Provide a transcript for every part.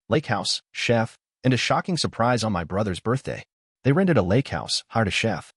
lake house, chef, and a shocking surprise on my brother's birthday. They rented a lake house, hired a chef.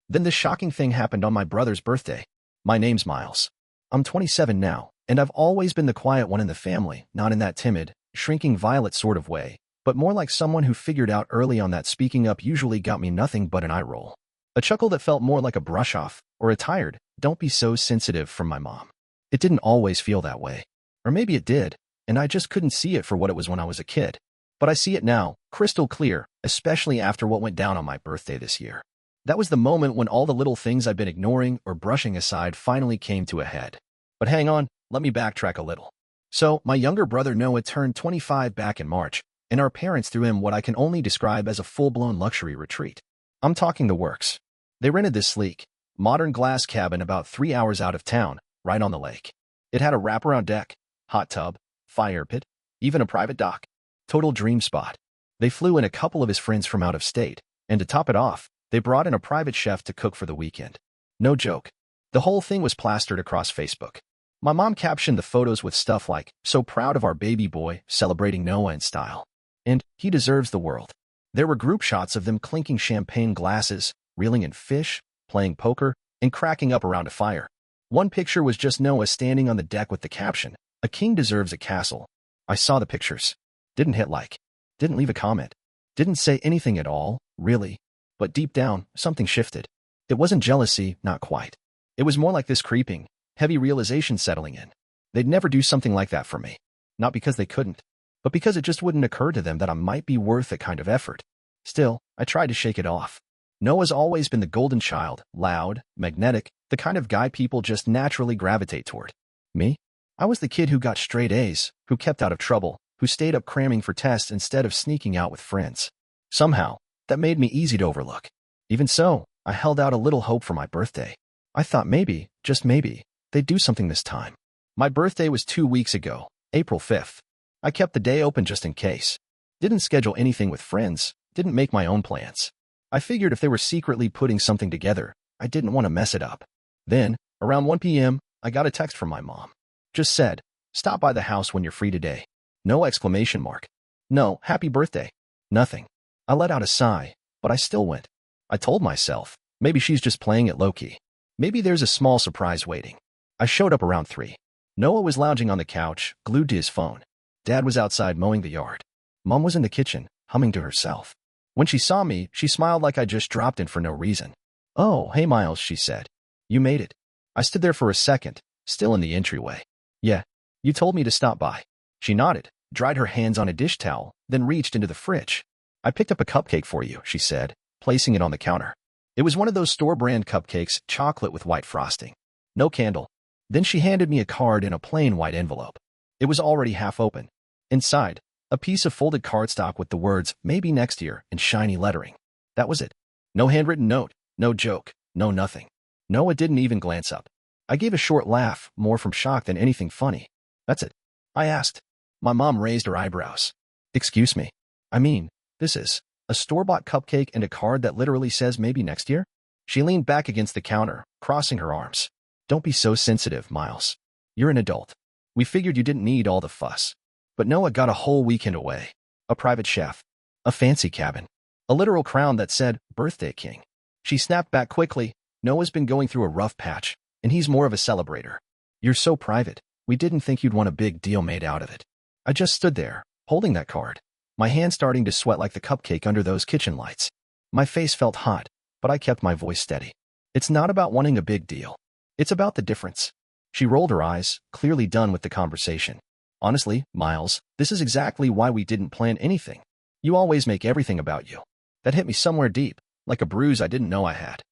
Then this shocking thing happened on my brother's birthday. My name's Miles. I'm 27 now, and I've always been the quiet one in the family, not in that timid, shrinking violet sort of way, but more like someone who figured out early on that speaking up usually got me nothing but an eye roll. A chuckle that felt more like a brush off, or a tired, "Don't be so sensitive" from my mom. It didn't always feel that way. Or maybe it did, and I just couldn't see it for what it was when I was a kid. But I see it now, crystal clear, especially after what went down on my birthday this year. That was the moment when all the little things I'd been ignoring or brushing aside finally came to a head. But hang on, let me backtrack a little. So, my younger brother Noah turned 25 back in March, and our parents threw him what I can only describe as a full-blown luxury retreat. I'm talking the works. They rented this sleek, modern glass cabin about 3 hours out of town, right on the lake. It had a wraparound deck, hot tub, fire pit, even a private dock. Total dream spot. They flew in a couple of his friends from out of state, and to top it off, they brought in a private chef to cook for the weekend. No joke. The whole thing was plastered across Facebook. My mom captioned the photos with stuff like, "So proud of our baby boy, celebrating Noah in style," and "He deserves the world." There were group shots of them clinking champagne glasses, reeling in fish, playing poker, and cracking up around a fire. One picture was just Noah standing on the deck with the caption, "A king deserves a castle." I saw the pictures. Didn't hit like. Didn't leave a comment. Didn't say anything at all, really. But deep down, something shifted. It wasn't jealousy, not quite. It was more like this creeping, heavy realization settling in. They'd never do something like that for me. Not because they couldn't, but because it just wouldn't occur to them that I might be worth that kind of effort. Still, I tried to shake it off. Noah's always been the golden child, loud, magnetic, the kind of guy people just naturally gravitate toward. Me? I was the kid who got straight A's, who kept out of trouble, who stayed up cramming for tests instead of sneaking out with friends. Somehow, that made me easy to overlook. Even so, I held out a little hope for my birthday. I thought maybe, just maybe, they'd do something this time. My birthday was 2 weeks ago, April 5th. I kept the day open just in case. Didn't schedule anything with friends, didn't make my own plans. I figured if they were secretly putting something together, I didn't want to mess it up. Then, around 1 p.m., I got a text from my mom. Just said, "Stop by the house when you're free today." No exclamation mark. No, happy birthday. Nothing. I let out a sigh, but I still went. I told myself, maybe she's just playing it low-key. Maybe there's a small surprise waiting. I showed up around 3. Noah was lounging on the couch, glued to his phone. Dad was outside mowing the yard. Mom was in the kitchen, humming to herself. When she saw me, she smiled like I just dropped in for no reason. "Oh, hey Miles," she said. "You made it." I stood there for a second, still in the entryway. "Yeah, you told me to stop by." She nodded, dried her hands on a dish towel, then reached into the fridge. "I picked up a cupcake for you," she said, placing it on the counter. It was one of those store-brand cupcakes, chocolate with white frosting. No candle. Then she handed me a card in a plain white envelope. It was already half open. Inside, a piece of folded cardstock with the words, "Maybe next year," in shiny lettering. That was it. No handwritten note, no joke, no nothing. Noah didn't even glance up. I gave a short laugh, more from shock than anything funny. "That's it?" I asked. My mom raised her eyebrows. "Excuse me. I mean, this is a store-bought cupcake and a card that literally says maybe next year?" She leaned back against the counter, crossing her arms. "Don't be so sensitive, Miles. You're an adult. We figured you didn't need all the fuss." But Noah got a whole weekend away. A private chef. A fancy cabin. A literal crown that said, "Birthday King." She snapped back quickly. "Noah's been going through a rough patch, and he's more of a celebrator. You're so private. We didn't think you'd want a big deal made out of it." I just stood there, holding that card, my hand starting to sweat like the cupcake under those kitchen lights. My face felt hot, but I kept my voice steady. "It's not about wanting a big deal. It's about the difference." She rolled her eyes, clearly done with the conversation. "Honestly, Miles, this is exactly why we didn't plan anything. You always make everything about you." That hit me somewhere deep, like a bruise I didn't know I had.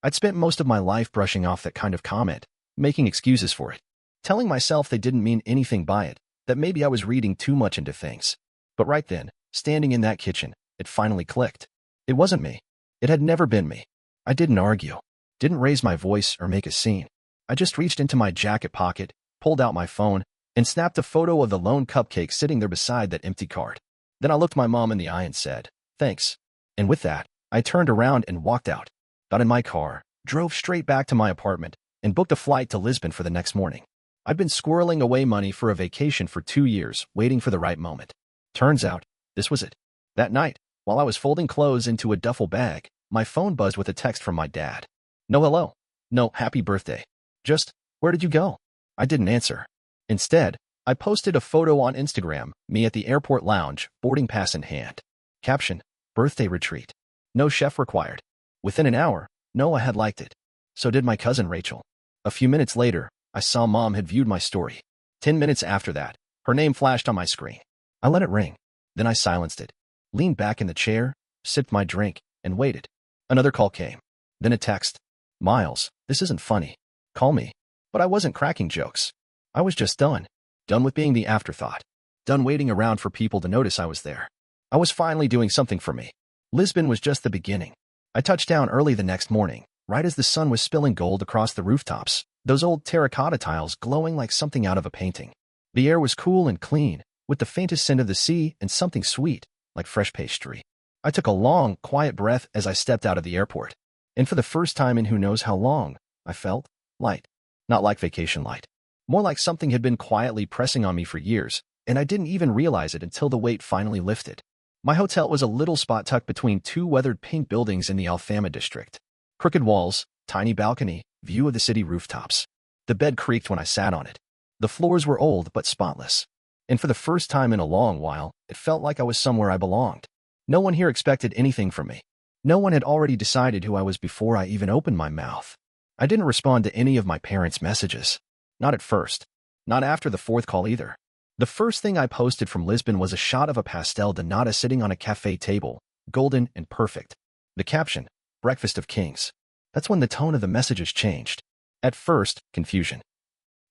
I'd spent most of my life brushing off that kind of comment, making excuses for it, telling myself they didn't mean anything by it, that maybe I was reading too much into things. But right then, standing in that kitchen, it finally clicked. It wasn't me. It had never been me. I didn't argue, didn't raise my voice or make a scene. I just reached into my jacket pocket, pulled out my phone, and snapped a photo of the lone cupcake sitting there beside that empty card. Then I looked my mom in the eye and said, "Thanks." And with that, I turned around and walked out, got in my car, drove straight back to my apartment, and booked a flight to Lisbon for the next morning. I'd been squirreling away money for a vacation for 2 years, waiting for the right moment. Turns out, this was it. That night, while I was folding clothes into a duffel bag, my phone buzzed with a text from my dad. No hello. No happy birthday. Just, where did you go? I didn't answer. Instead, I posted a photo on Instagram, me at the airport lounge, boarding pass in hand. Caption, birthday retreat. No chef required. Within an hour, Noah had liked it. So did my cousin Rachel. A few minutes later, I saw Mom had viewed my story. 10 minutes after that, her name flashed on my screen. I let it ring. Then I silenced it. Leaned back in the chair, sipped my drink, and waited. Another call came. Then a text. Miles, this isn't funny. Call me. But I wasn't cracking jokes. I was just done. Done with being the afterthought. Done waiting around for people to notice I was there. I was finally doing something for me. Lisbon was just the beginning. I touched down early the next morning, right as the sun was spilling gold across the rooftops, those old terracotta tiles glowing like something out of a painting. The air was cool and clean, with the faintest scent of the sea and something sweet, like fresh pastry. I took a long, quiet breath as I stepped out of the airport. And for the first time in who knows how long, I felt light. Not like vacation light. More like something had been quietly pressing on me for years, and I didn't even realize it until the weight finally lifted. My hotel was a little spot tucked between two weathered pink buildings in the Alfama district. Crooked walls, tiny balcony, view of the city rooftops. The bed creaked when I sat on it. The floors were old but spotless. And for the first time in a long while, it felt like I was somewhere I belonged. No one here expected anything from me. No one had already decided who I was before I even opened my mouth. I didn't respond to any of my parents' messages. Not at first. Not after the fourth call either. The first thing I posted from Lisbon was a shot of a pastel de nata sitting on a cafe table, golden and perfect. The caption, Breakfast of Kings. That's when the tone of the messages changed. At first, confusion.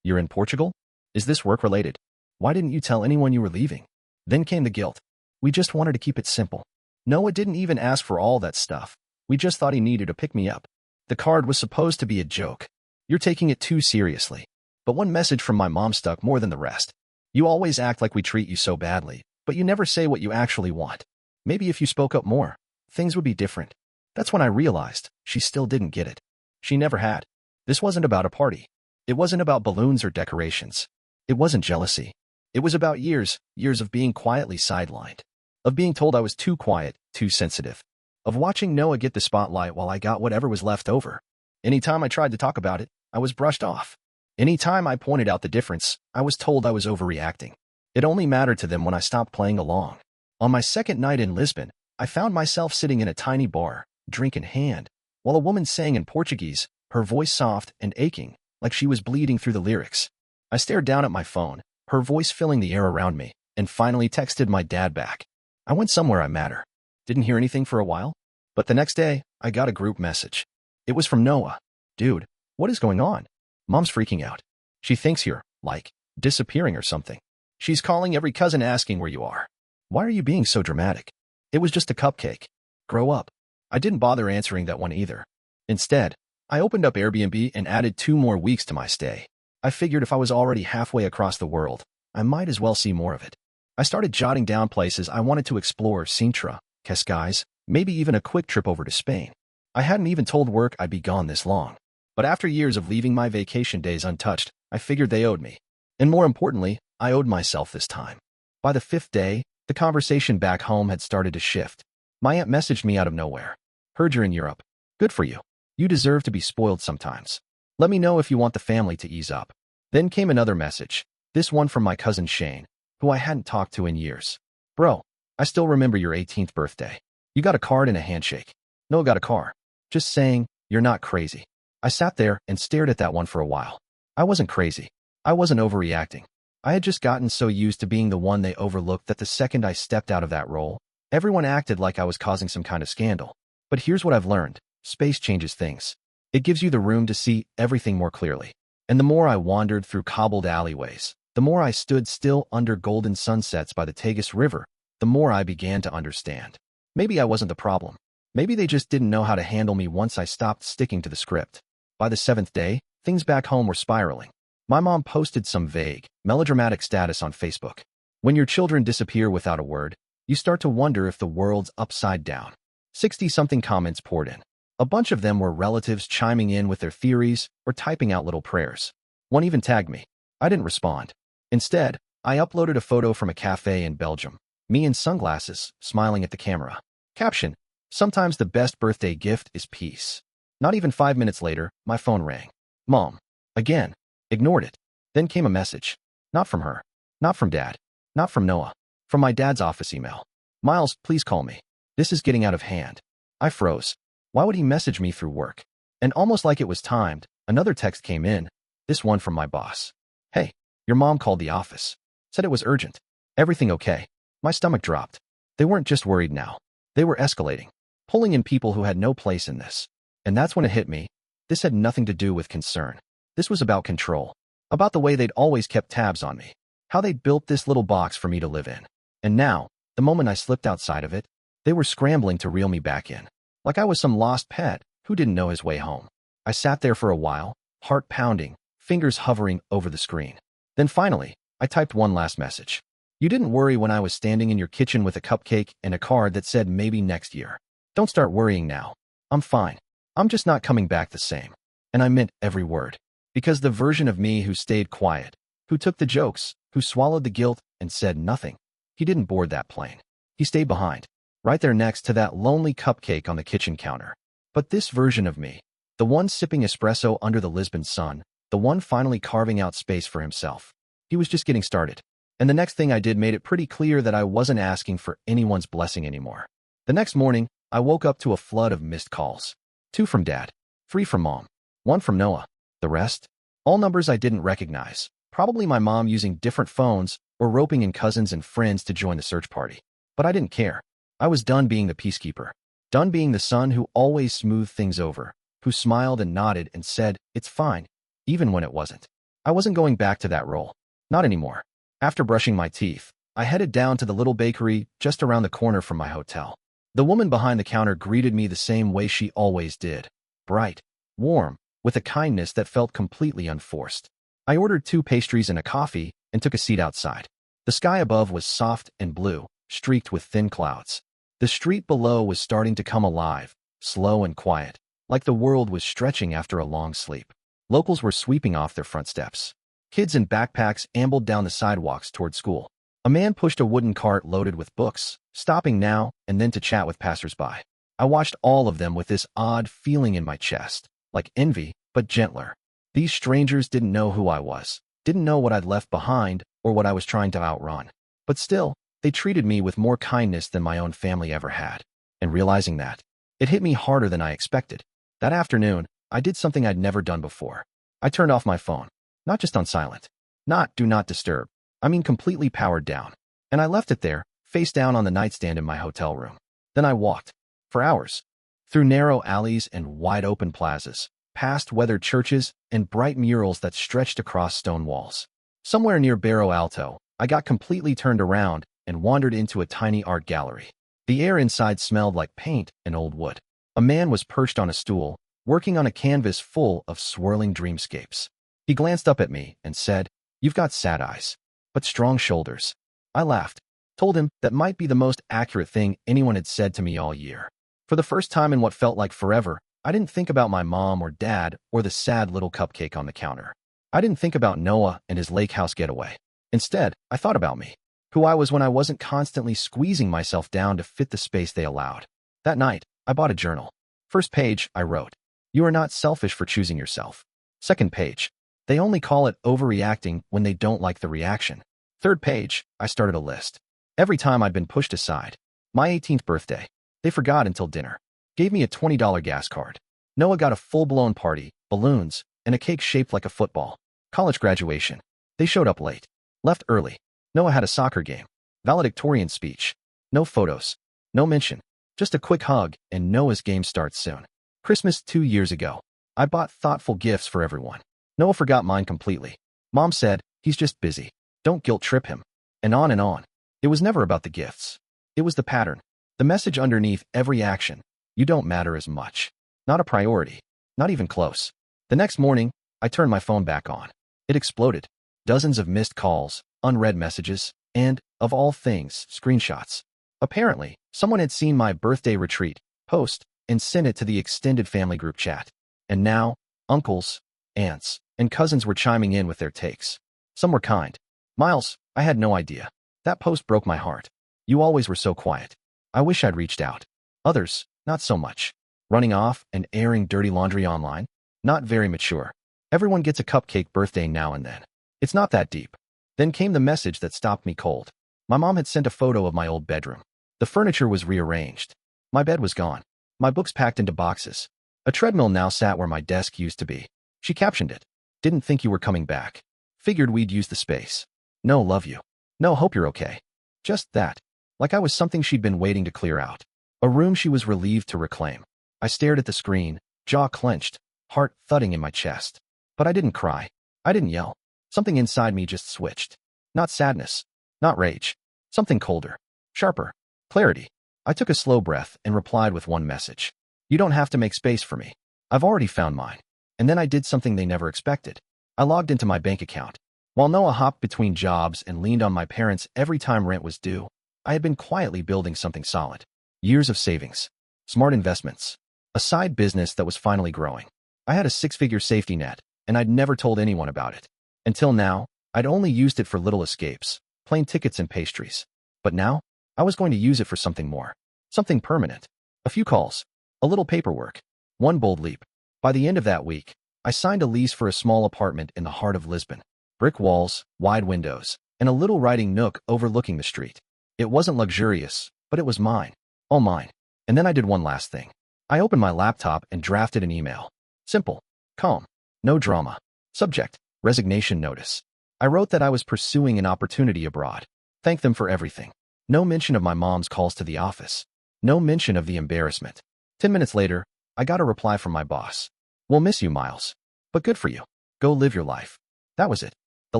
You're in Portugal? Is this work-related? Why didn't you tell anyone you were leaving? Then came the guilt. We just wanted to keep it simple. Noah didn't even ask for all that stuff. We just thought he needed to pick me up. The card was supposed to be a joke. You're taking it too seriously. But one message from my mom stuck more than the rest. You always act like we treat you so badly, but you never say what you actually want. Maybe if you spoke up more, things would be different. That's when I realized she still didn't get it. She never had. This wasn't about a party. It wasn't about balloons or decorations. It wasn't jealousy. It was about years of being quietly sidelined. Of being told I was too quiet, too sensitive. Of watching Noah get the spotlight while I got whatever was left over. Anytime I tried to talk about it, I was brushed off. Anytime I pointed out the difference, I was told I was overreacting. It only mattered to them when I stopped playing along. On my second night in Lisbon, I found myself sitting in a tiny bar, drink in hand, while a woman sang in Portuguese, her voice soft and aching, like she was bleeding through the lyrics. I stared down at my phone, her voice filling the air around me, and finally texted my dad back. I went somewhere I matter. Didn't hear anything for a while, but the next day, I got a group message. It was from Noah. Dude, what is going on? Mom's freaking out. She thinks you're, like, disappearing or something. She's calling every cousin asking where you are. Why are you being so dramatic? It was just a cupcake. Grow up. I didn't bother answering that one either. Instead, I opened up Airbnb and added 2 more weeks to my stay. I figured if I was already halfway across the world, I might as well see more of it. I started jotting down places I wanted to explore: Sintra, Cascais, maybe even a quick trip over to Spain. I hadn't even told work I'd be gone this long. But after years of leaving my vacation days untouched, I figured they owed me. And more importantly, I owed myself this time. By the 5th day, the conversation back home had started to shift. My aunt messaged me out of nowhere. Heard you're in Europe. Good for you. You deserve to be spoiled sometimes. Let me know if you want the family to ease up. Then came another message, this one from my cousin Shane, who I hadn't talked to in years. Bro, I still remember your 18th birthday. You got a card and a handshake. No, got a car. Just saying, you're not crazy. I sat there and stared at that one for a while. I wasn't crazy. I wasn't overreacting. I had just gotten so used to being the one they overlooked that the second I stepped out of that role, everyone acted like I was causing some kind of scandal. But here's what I've learned. Space changes things. It gives you the room to see everything more clearly. And the more I wandered through cobbled alleyways, the more I stood still under golden sunsets by the Tagus River, the more I began to understand. Maybe I wasn't the problem. Maybe they just didn't know how to handle me once I stopped sticking to the script. By the 7th day, things back home were spiraling. My mom posted some vague, melodramatic status on Facebook. When your children disappear without a word, you start to wonder if the world's upside down. 60-something comments poured in. A bunch of them were relatives chiming in with their theories or typing out little prayers. One even tagged me. I didn't respond. Instead, I uploaded a photo from a cafe in Belgium. Me in sunglasses, smiling at the camera. Caption: sometimes the best birthday gift is peace. Not even 5 minutes later, my phone rang. Mom. Again. Ignored it. Then came a message. Not from her. Not from Dad. Not from Noah. From my dad's office email. Miles, please call me. This is getting out of hand. I froze. Why would he message me through work? And almost like it was timed, another text came in, this one from my boss. Hey, your mom called the office. Said it was urgent. Everything okay? My stomach dropped. They weren't just worried now. They were escalating, pulling in people who had no place in this. And that's when it hit me. This had nothing to do with concern. This was about control. About the way they'd always kept tabs on me. How they'd built this little box for me to live in. And now, the moment I slipped outside of it, they were scrambling to reel me back in. Like I was some lost pet who didn't know his way home. I sat there for a while, heart pounding, fingers hovering over the screen. Then finally, I typed one last message. You didn't worry when I was standing in your kitchen with a cupcake and a card that said maybe next year. Don't start worrying now. I'm fine. I'm just not coming back the same. And I meant every word. Because the version of me who stayed quiet, who took the jokes, who swallowed the guilt and said nothing, he didn't board that plane. He stayed behind, right there next to that lonely cupcake on the kitchen counter. But this version of me, the one sipping espresso under the Lisbon sun, the one finally carving out space for himself, he was just getting started. And the next thing I did made it pretty clear that I wasn't asking for anyone's blessing anymore. The next morning, I woke up to a flood of missed calls. 2 from Dad, 3 from Mom, 1 from Noah. The rest? All numbers I didn't recognize. Probably my mom using different phones or roping in cousins and friends to join the search party. But I didn't care. I was done being the peacekeeper. Done being the son who always smoothed things over, who smiled and nodded and said, it's fine, even when it wasn't. I wasn't going back to that role. Not anymore. After brushing my teeth, I headed down to the little bakery just around the corner from my hotel. The woman behind the counter greeted me the same way she always did. Bright, warm, with a kindness that felt completely unforced. I ordered 2 pastries and a coffee and took a seat outside. The sky above was soft and blue, streaked with thin clouds. The street below was starting to come alive, slow and quiet, like the world was stretching after a long sleep. Locals were sweeping off their front steps. Kids in backpacks ambled down the sidewalks toward school. A man pushed a wooden cart loaded with books, stopping now and then to chat with passersby. I watched all of them with this odd feeling in my chest, like envy, but gentler. These strangers didn't know who I was, didn't know what I'd left behind or what I was trying to outrun. But still, they treated me with more kindness than my own family ever had. And realizing that, it hit me harder than I expected. That afternoon, I did something I'd never done before. I turned off my phone. Not just on silent. Not do not disturb. I mean completely powered down. And I left it there, face down on the nightstand in my hotel room. Then I walked. For hours. Through narrow alleys and wide-open plazas, past weathered churches and bright murals that stretched across stone walls. Somewhere near Barrio Alto, I got completely turned around and wandered into a tiny art gallery. The air inside smelled like paint and old wood. A man was perched on a stool, working on a canvas full of swirling dreamscapes. He glanced up at me and said, "You've got sad eyes, but strong shoulders." I laughed, told him that might be the most accurate thing anyone had said to me all year. For the first time in what felt like forever, I didn't think about my mom or dad or the sad little cupcake on the counter. I didn't think about Noah and his lake house getaway. Instead, I thought about me, who I was when I wasn't constantly squeezing myself down to fit the space they allowed. That night, I bought a journal. First page, I wrote, "You are not selfish for choosing yourself." Second page, "They only call it overreacting when they don't like the reaction." Third page, I started a list. Every time I'd been pushed aside. My 18th birthday. They forgot until dinner. Gave me a $20 gas card. Noah got a full-blown party, balloons, and a cake shaped like a football. College graduation. They showed up late. Left early. Noah had a soccer game. Valedictorian speech. No photos. No mention. Just a quick hug, and Noah's game starts soon. Christmas 2 years ago. I bought thoughtful gifts for everyone. Noah forgot mine completely. Mom said, "He's just busy. Don't guilt trip him." And on and on. It was never about the gifts. It was the pattern. The message underneath every action. You don't matter as much. Not a priority. Not even close. The next morning, I turned my phone back on. It exploded. Dozens of missed calls, unread messages, and, of all things, screenshots. Apparently, someone had seen my birthday retreat post and sent it to the extended family group chat. And now, uncles, aunts, and cousins were chiming in with their takes. Some were kind. "Miles, I had no idea. That post broke my heart. You always were so quiet. I wish I'd reached out. Others, not so much. Running off and airing dirty laundry online? Not very mature. Everyone gets a cupcake birthday now and then. It's not that deep. Then came the message that stopped me cold. My mom had sent a photo of my old bedroom. The furniture was rearranged. My bed was gone. My books packed into boxes. A treadmill now sat where my desk used to be. She captioned it. Didn't think you were coming back. Figured we'd use the space. No, love you. No, hope you're okay. Just that. Like I was something she'd been waiting to clear out. A room she was relieved to reclaim. I stared at the screen, jaw clenched, heart thudding in my chest. But I didn't cry. I didn't yell. Something inside me just switched. Not sadness. Not rage. Something colder. Sharper. Clarity. I took a slow breath and replied with one message. You don't have to make space for me. I've already found mine. And then I did something they never expected. I logged into my bank account. While Noah hopped between jobs and leaned on my parents every time rent was due, I had been quietly building something solid. Years of savings. Smart investments. A side business that was finally growing. I had a 6-figure safety net, and I'd never told anyone about it. Until now, I'd only used it for little escapes, plane tickets and pastries. But now, I was going to use it for something more. Something permanent. A few calls. A little paperwork. One bold leap. By the end of that week, I signed a lease for a small apartment in the heart of Lisbon. Brick walls, wide windows, and a little writing nook overlooking the street. It wasn't luxurious, but it was mine. All mine. And then I did one last thing. I opened my laptop and drafted an email. Simple. Calm. No drama. Subject. Resignation notice. I wrote that I was pursuing an opportunity abroad. Thanked them for everything. No mention of my mom's calls to the office. No mention of the embarrassment. 10 minutes later, I got a reply from my boss. We'll miss you, Miles. But good for you. Go live your life. That was it. The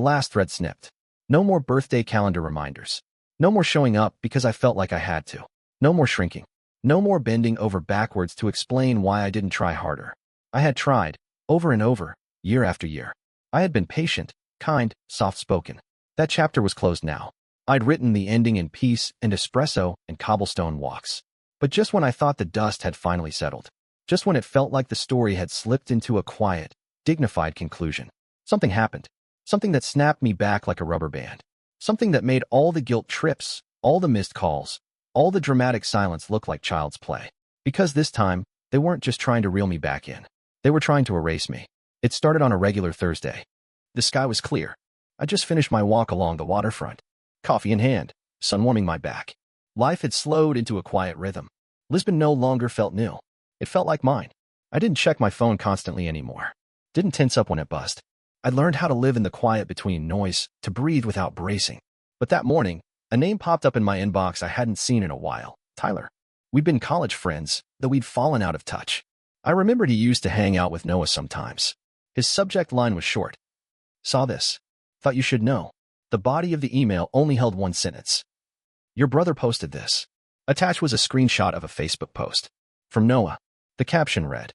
last thread snipped. No more birthday calendar reminders. No more showing up because I felt like I had to. No more shrinking. No more bending over backwards to explain why I didn't try harder. I had tried, over and over, year after year. I had been patient, kind, soft-spoken. That chapter was closed now. I'd written the ending in peace and espresso and cobblestone walks. But just when I thought the dust had finally settled, just when it felt like the story had slipped into a quiet, dignified conclusion, something happened. Something that snapped me back like a rubber band. Something that made all the guilt trips, all the missed calls, all the dramatic silence look like child's play. Because this time, they weren't just trying to reel me back in. They were trying to erase me. It started on a regular Thursday. The sky was clear. I just finished my walk along the waterfront. Coffee in hand, sun warming my back. Life had slowed into a quiet rhythm. Lisbon no longer felt new. It felt like mine. I didn't check my phone constantly anymore. Didn't tense up when it buzzed. I'd learned how to live in the quiet between noise, to breathe without bracing. But that morning, a name popped up in my inbox I hadn't seen in a while. Tyler. We'd been college friends, though we'd fallen out of touch. I remembered he used to hang out with Noah sometimes. His subject line was short. Saw this. Thought you should know. The body of the email only held one sentence. Your brother posted this. Attached was a screenshot of a Facebook post. From Noah. The caption read,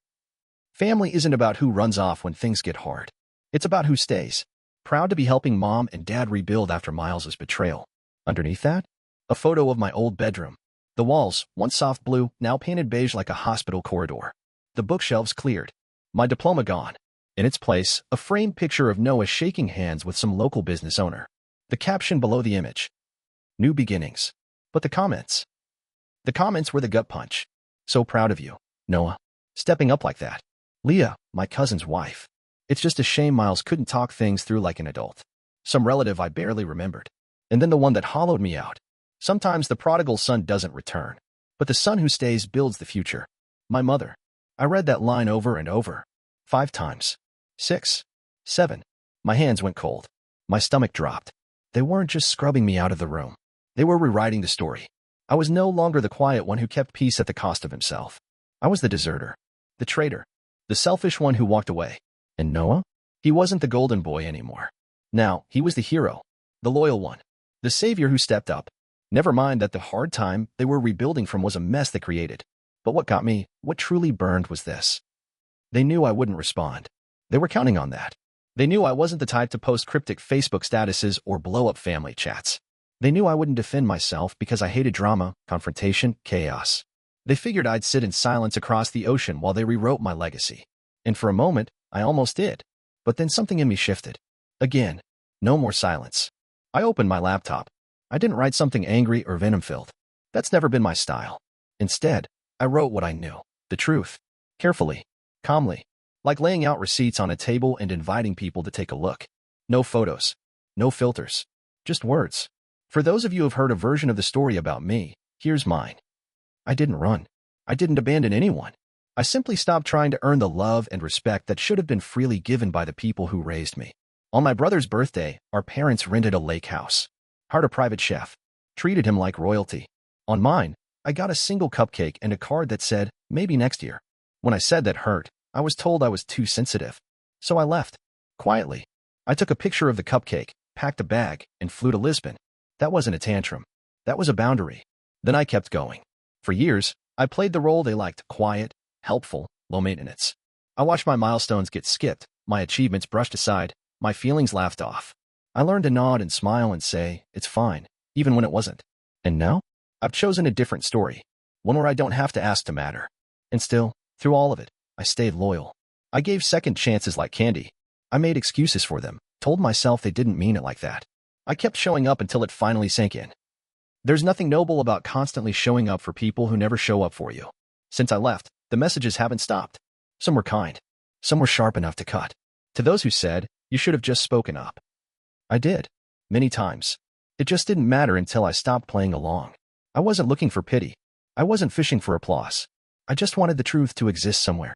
Family isn't about who runs off when things get hard. It's about who stays. Proud to be helping Mom and Dad rebuild after Miles's betrayal. Underneath that, a photo of my old bedroom. The walls, once soft blue, now painted beige like a hospital corridor. The bookshelves cleared. My diploma gone. In its place, a framed picture of Noah shaking hands with some local business owner. The caption below the image. New beginnings. But the comments. The comments were the gut punch. So proud of you, Noah. Stepping up like that. Leah, my cousin's wife. It's just a shame Miles couldn't talk things through like an adult. Some relative I barely remembered. And then the one that hollowed me out. Sometimes the prodigal son doesn't return. But the son who stays builds the future. My mother. I read that line over and over. 5 times. 6. 7. My hands went cold. My stomach dropped. They weren't just scrubbing me out of the room. They were rewriting the story. I was no longer the quiet one who kept peace at the cost of himself. I was the deserter. The traitor. The selfish one who walked away. And Noah? He wasn't the golden boy anymore. Now, he was the hero. The loyal one. The savior who stepped up. Never mind that the hard time they were rebuilding from was a mess they created. But what got me, what truly burned was this. They knew I wouldn't respond. They were counting on that. They knew I wasn't the type to post cryptic Facebook statuses or blow up family chats. They knew I wouldn't defend myself because I hated drama, confrontation, chaos. They figured I'd sit in silence across the ocean while they rewrote my legacy. And for a moment, I almost did. But then something in me shifted. Again, no more silence. I opened my laptop. I didn't write something angry or venom-filled. That's never been my style. Instead, I wrote what I knew, the truth, carefully, calmly, like laying out receipts on a table and inviting people to take a look. No photos, no filters, just words. For those of you who have heard a version of the story about me, here's mine. I didn't run. I didn't abandon anyone. I simply stopped trying to earn the love and respect that should have been freely given by the people who raised me. On my brother's birthday, our parents rented a lake house, hired a private chef, treated him like royalty. On mine, I got a single cupcake and a card that said, maybe next year. When I said that hurt, I was told I was too sensitive. So I left. Quietly. I took a picture of the cupcake, packed a bag, and flew to Lisbon. That wasn't a tantrum. That was a boundary. Then I kept going. For years, I played the role they liked: quiet, helpful, low maintenance. I watched my milestones get skipped, my achievements brushed aside, my feelings laughed off. I learned to nod and smile and say, it's fine, even when it wasn't. And now, I've chosen a different story, one where I don't have to ask to matter. And still, through all of it, I stayed loyal. I gave second chances like candy. I made excuses for them, told myself they didn't mean it like that. I kept showing up until it finally sank in. There's nothing noble about constantly showing up for people who never show up for you. Since I left, the messages haven't stopped. Some were kind. Some were sharp enough to cut. To those who said, you should have just spoken up. I did. Many times. It just didn't matter until I stopped playing along. I wasn't looking for pity. I wasn't fishing for applause. I just wanted the truth to exist somewhere.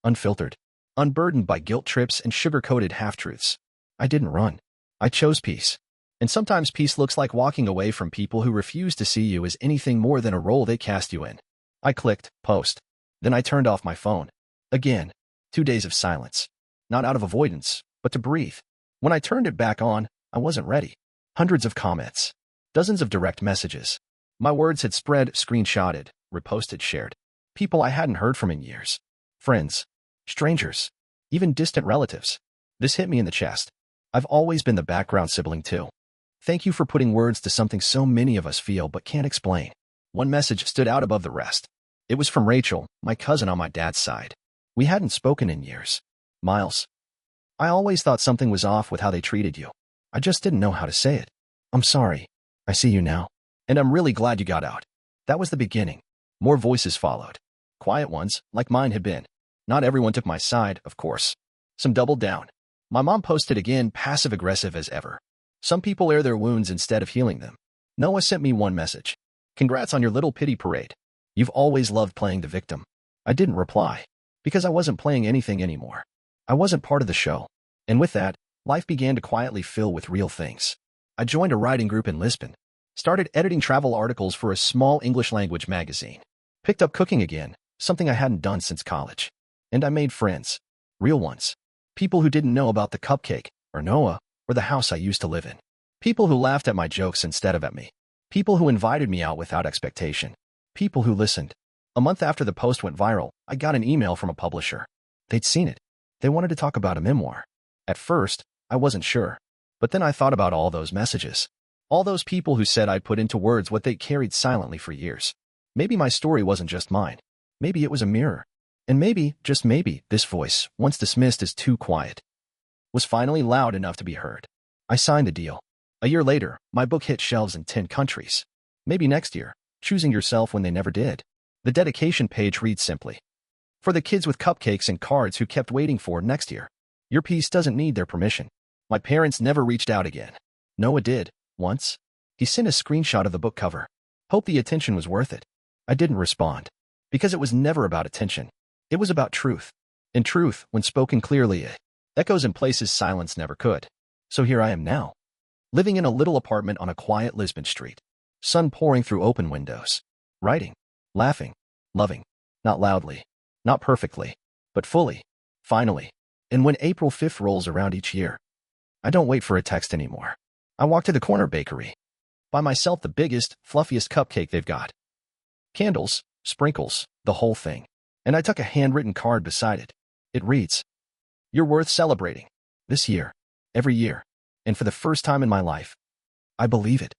Unfiltered. Unburdened by guilt trips and sugar-coated half-truths. I didn't run. I chose peace. And sometimes peace looks like walking away from people who refuse to see you as anything more than a role they cast you in. I clicked post. Then I turned off my phone. Again. 2 days of silence. Not out of avoidance, but to breathe. When I turned it back on, I wasn't ready. Hundreds of comments. Dozens of direct messages. My words had spread, screenshotted, reposted, shared. People I hadn't heard from in years. Friends. Strangers. Even distant relatives. This hit me in the chest. I've always been the background sibling too. Thank you for putting words to something so many of us feel but can't explain. One message stood out above the rest. It was from Rachel, my cousin on my dad's side. We hadn't spoken in years. Miles. I always thought something was off with how they treated you. I just didn't know how to say it. I'm sorry. I see you now. And I'm really glad you got out. That was the beginning. More voices followed. Quiet ones, like mine had been. Not everyone took my side, of course. Some doubled down. My mom posted again, passive-aggressive as ever. Some people air their wounds instead of healing them. Noah sent me one message. Congrats on your little pity parade. You've always loved playing the victim. I didn't reply. Because I wasn't playing anything anymore. I wasn't part of the show. And with that, life began to quietly fill with real things. I joined a writing group in Lisbon. Started editing travel articles for a small English-language magazine. Picked up cooking again, something I hadn't done since college. And I made friends. Real ones. People who didn't know about the cupcake, or Noah, or the house I used to live in. People who laughed at my jokes instead of at me. People who invited me out without expectation. People who listened. A month after the post went viral, I got an email from a publisher. They'd seen it. They wanted to talk about a memoir. At first, I wasn't sure. But then I thought about all those messages. All those people who said I'd put into words what they carried silently for years. Maybe my story wasn't just mine. Maybe it was a mirror. And maybe, just maybe, this voice, once dismissed as too quiet, was finally loud enough to be heard. I signed the deal. A year later, my book hit shelves in 10 countries. Maybe next year, choosing yourself when they never did. The dedication page reads simply. For the kids with cupcakes and cards who kept waiting for next year. Your piece doesn't need their permission. My parents never reached out again. Noah did, once. He sent a screenshot of the book cover. Hope the attention was worth it. I didn't respond. Because it was never about attention. It was about truth. And truth, when spoken clearly, echoes in places silence never could. So here I am now. Living in a little apartment on a quiet Lisbon street. Sun pouring through open windows. Writing. Laughing. Loving. Not loudly. Not perfectly. But fully. Finally. And when April 5th rolls around each year, I don't wait for a text anymore. I walk to the corner bakery. Buy myself the biggest, fluffiest cupcake they've got. Candles, sprinkles, the whole thing. And I tuck a handwritten card beside it. It reads, "You're worth celebrating. This year. Every year. And for the first time in my life, I believe it."